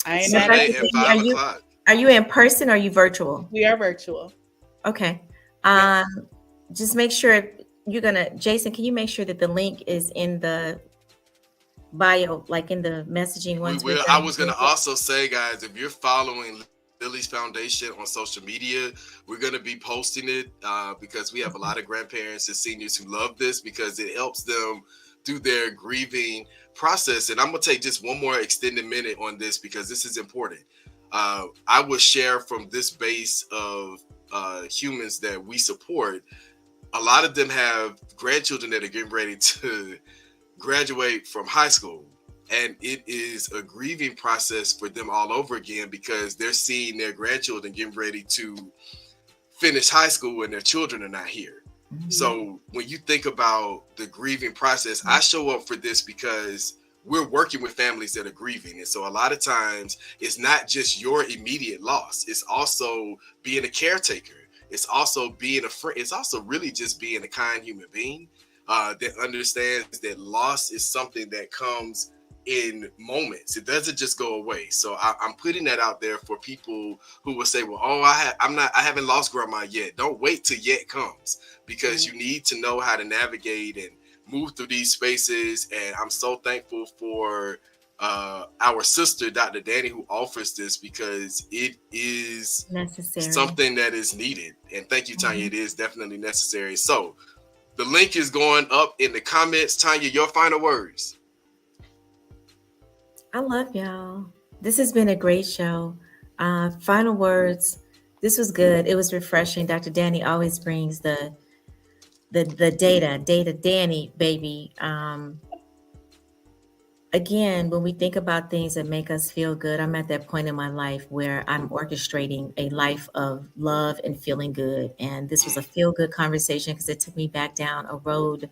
I ain't mad at you. 5 o'clock. Are you in person or are you virtual? We are virtual. Okay. Just make sure Jason, can you make sure that the link is in the bio, like in the messaging ones? I was going to also say, guys, if you're following Lily's Foundation on social media, we're going to be posting it because we have a lot of grandparents and seniors who love this, because it helps them through their grieving process. And I'm going to take just one more extended minute on this, because this is important. I will share from this base of humans that we support. A lot of them have grandchildren that are getting ready to graduate from high school. And it is a grieving process for them all over again, because they're seeing their grandchildren getting ready to finish high school and their children are not here. Mm-hmm. So when you think about the grieving process, I show up for this because we're working with families that are grieving. And so a lot of times it's not just your immediate loss. It's also being a caretaker. It's also being a friend. It's also really just being a kind human being that understands that loss is something that comes in moments. It doesn't just go away. So I'm putting that out there for people who will say, well, I haven't lost grandma yet. Don't wait till yet comes, because you need to know how to navigate and move through these spaces. And I'm so thankful for our sister, Dr. Dani, who offers this, because it is necessary, something that is needed. And thank you, Tonya. It is definitely necessary. So the link is going up in the comments. Tonya, your final words. I love y'all. This has been a great show. Final words. This was good. It was refreshing. Dr. Dani always brings the data Dani, baby. Again, when we think about things that make us feel good, I'm at that point in my life where I'm orchestrating a life of love and feeling good. And this was a feel good conversation, because it took me back down a road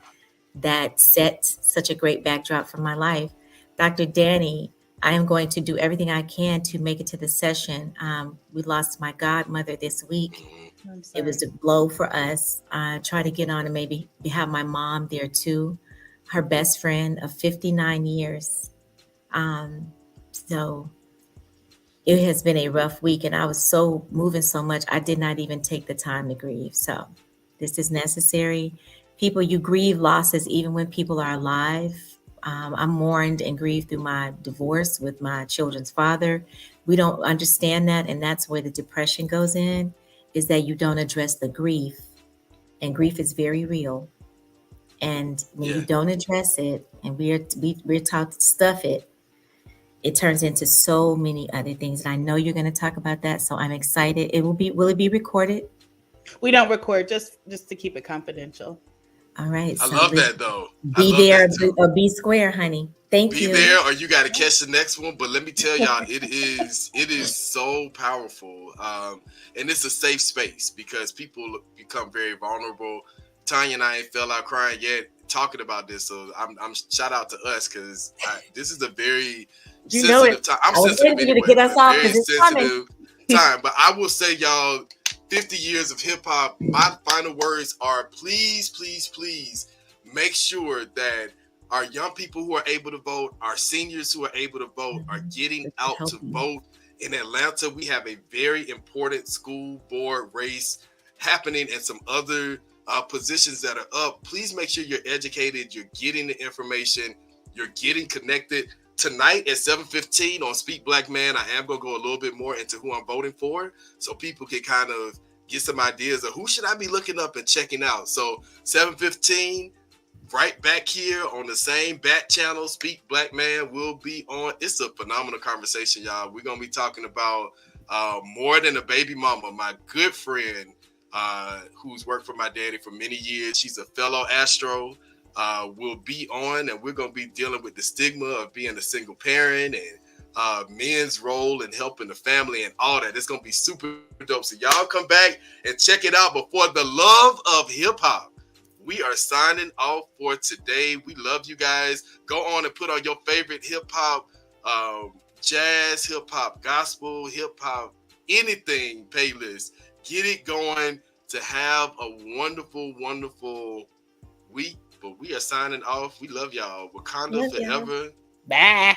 that set such a great backdrop for my life. Dr. Dani, I am going to do everything I can to make it to the session. We lost my godmother this week. It was a blow for us. I try to get on and maybe have my mom there too, her best friend of 59 years. So it has been a rough week, and I was so moving so much, I did not even take the time to grieve. So this is necessary. People, you grieve losses even when people are alive. I mourned and grieved through my divorce with my children's father. We don't understand that, and that's where the depression goes in, is that you don't address the grief, and grief is very real. And when Yeah. you don't address it, and we're taught to stuff it, it turns into so many other things. And I know you're going to talk about that, so I'm excited. Will it be recorded? We don't record, just to keep it confidential. All right, I so love that though. I be love there that too. or be square, honey. Thank Be you. there or you got to catch the next one. But let me tell y'all, it is so powerful, and it's a safe space because people become very vulnerable. Tanya and I ain't fell out crying yet talking about this, so I'm shout out to us because this is a very You know it. sensitive time. I'm I was sensitive waiting for you to anyway, get but us a off very because it's coming. sensitive time. But I will say, y'all, 50 years of hip hop. My final words are: please, please, please, make sure that our young people who are able to vote, our seniors who are able to vote, are getting Just to out help to you. vote. In Atlanta, we have a very important school board race happening and some other positions that are up. Please make sure you're educated, you're getting the information, you're getting connected. Tonight at 7:15 on Speak Black Man, I am going to go a little bit more into who I'm voting for so people can kind of get some ideas of who should I be looking up and checking out. So 7:15, right back here on the same bat channel, Speak Black Man will be on. It's a phenomenal conversation, y'all. We're going to be talking about more than a baby mama. My good friend who's worked for my daddy for many years. She's a fellow Astro. Will be on, and we're going to be dealing with the stigma of being a single parent and men's role in helping the family and all that. It's going to be super dope. So y'all come back and check it out before the love of hip hop. We are signing off for today. We love you guys. Go on and put on your favorite hip hop, jazz, hip hop, gospel, hip hop, anything playlist. Get it going to have a wonderful, wonderful week. But we are signing off. We love y'all. Wakanda Love y'all. forever. Bye.